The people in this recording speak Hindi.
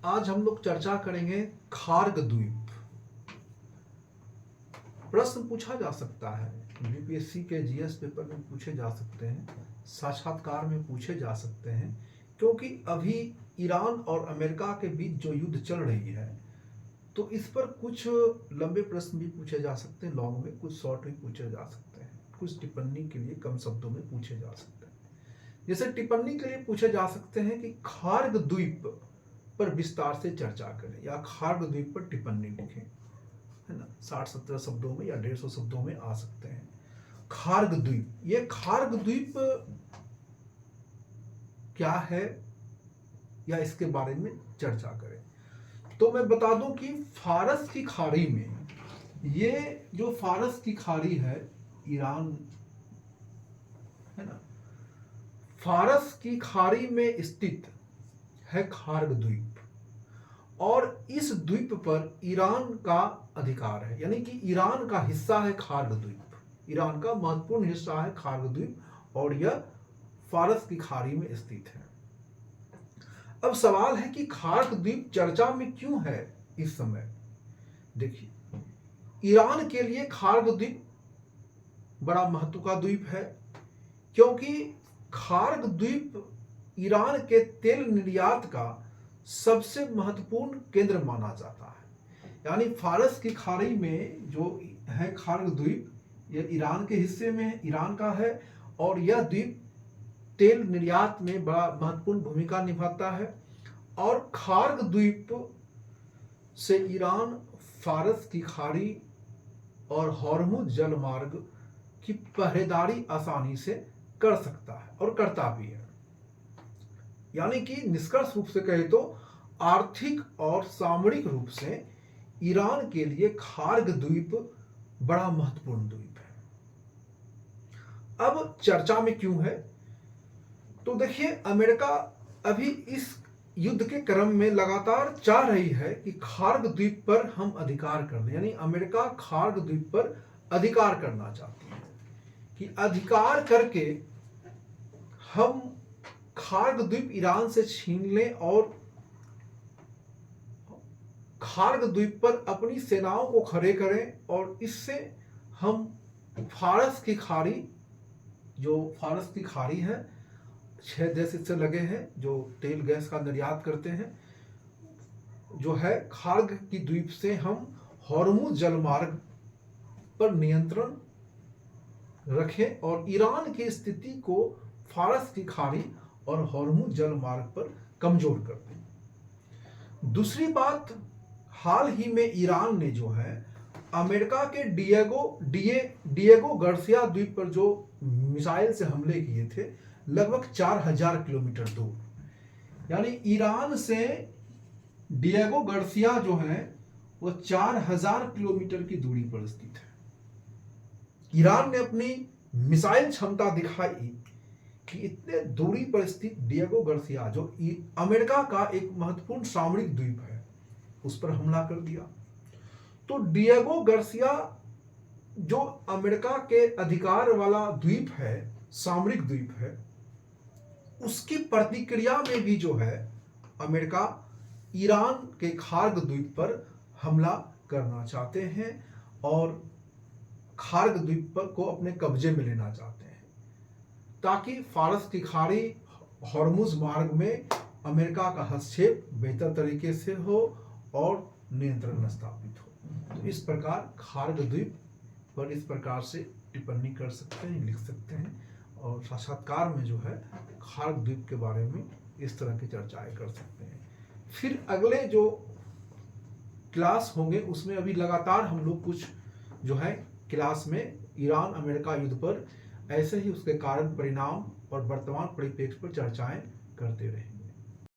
आज हम लोग चर्चा करेंगे खार्ग द्वीप। प्रश्न पूछा जा सकता है, यूपीएससी के जीएस पेपर में पूछे जा सकते हैं, साक्षात्कार में पूछे जा सकते हैं, क्योंकि अभी ईरान और अमेरिका के बीच जो युद्ध चल रही है तो इस पर कुछ लंबे प्रश्न भी पूछे जा सकते हैं, लॉन्ग में, कुछ शॉर्ट भी पूछे जा सकते हैं, कुछ टिप्पणी के लिए कम शब्दों में पूछे जा सकते हैं। जैसे टिप्पणी के लिए पूछे जा सकते हैं कि खार्ग द्वीप पर विस्तार से चर्चा करें या खार्ग द्वीप पर टिप्पणी लिखें, है ना। 60-70 शब्दों में या 150 शब्दों में आ सकते हैं। खार्ग द्वीप, ये खार्ग द्वीप क्या है या इसके बारे में चर्चा करें। तो मैं बता दूं कि फारस की खाड़ी में, ये जो फारस की खाड़ी है, ईरान, है ना, फारस की खाड़ी में स्थित है खार्ग द्वीप, और इस द्वीप पर ईरान का अधिकार है, यानी कि ईरान का हिस्सा है खार्ग द्वीप। ईरान का महत्वपूर्ण हिस्सा है खार्ग द्वीप और यह फारस की खाड़ी में स्थित है। अब सवाल है कि खार्ग द्वीप चर्चा में क्यों है इस समय। देखिए, ईरान के लिए खार्ग द्वीप बड़ा महत्व का द्वीप है, क्योंकि खार्ग द्वीप ईरान के तेल निर्यात का सबसे महत्वपूर्ण केंद्र माना जाता है। यानी फारस की खाड़ी में जो है खार्ग द्वीप, यह ईरान के हिस्से में है, ईरान का है, और यह द्वीप तेल निर्यात में बड़ा महत्वपूर्ण भूमिका निभाता है। और खार्ग द्वीप से ईरान फारस की खाड़ी और हॉर्मुज जलमार्ग की पहरेदारी आसानी से कर सकता है और करता भी है। यानी कि निष्कर्ष रूप से कहे तो आर्थिक और सामरिक रूप से ईरान के लिए खार्ग द्वीप बड़ा महत्वपूर्ण द्वीप है। अब चर्चा में क्यों है, तो देखिए, अमेरिका अभी इस युद्ध के क्रम में लगातार चाह रही है कि खार्ग द्वीप पर हम अधिकार कर लें। यानी अमेरिका खार्ग द्वीप पर अधिकार करना चाहती है कि अधिकार करके हम खार्ग द्वीप ईरान से छीन लें और खार्ग द्वीप पर अपनी सेनाओं को खड़े करें, और इससे हम फारस की खाड़ी, जो फारस की खाड़ी है, 6 देश इससे लगे हैं जो तेल गैस का निर्यात करते हैं, जो है खार्ग की द्वीप से हम हॉर्मुज जलमार्ग पर नियंत्रण रखें और ईरान की स्थिति को फारस की खाड़ी और हॉर्मुज जलमार्ग पर कमजोर कर दें। दूसरी बात, हाल ही में ईरान ने जो है अमेरिका के डिएगो गार्सिया द्वीप पर जो मिसाइल से हमले किए थे, लगभग 4000 किलोमीटर दूर, यानी ईरान से डिएगो गार्सिया जो है वो 4000 किलोमीटर की दूरी पर स्थित है। ईरान ने अपनी मिसाइल क्षमता दिखाई कि इतने दूरी पर स्थित डिएगो गार्सिया, जो अमेरिका का एक महत्वपूर्ण सामरिक द्वीप है, उस पर हमला कर दिया। तो डिएगो गार्सिया जो अमेरिका के अधिकार वाला द्वीप है, सामरिक द्वीप है, उसकी प्रतिक्रिया में भी जो है अमेरिका ईरान के खार्ग द्वीप पर हमला करना चाहते हैं और खार्ग द्वीप पर को अपने कब्जे में लेना चाहते हैं, ताकि फारस की खाड़ी, हॉर्मुज मार्ग में अमेरिका का हस्तक्षेप बेहतर तरीके से हो और नियंत्रण स्थापित हो। तो इस प्रकार खार्ग द्वीप पर इस प्रकार से टिप्पणी कर सकते हैं, लिख सकते हैं, और साक्षात्कार में जो है खार्ग द्वीप के बारे में इस तरह की चर्चाएं कर सकते हैं। फिर अगले जो क्लास होंगे उसमें अभी लगातार हम लोग कुछ जो है क्लास में ईरान अमेरिका युद्ध पर, ऐसे ही उसके कारण, परिणाम और वर्तमान परिप्रेक्ष्य पर चर्चाएं करते रहेंगे।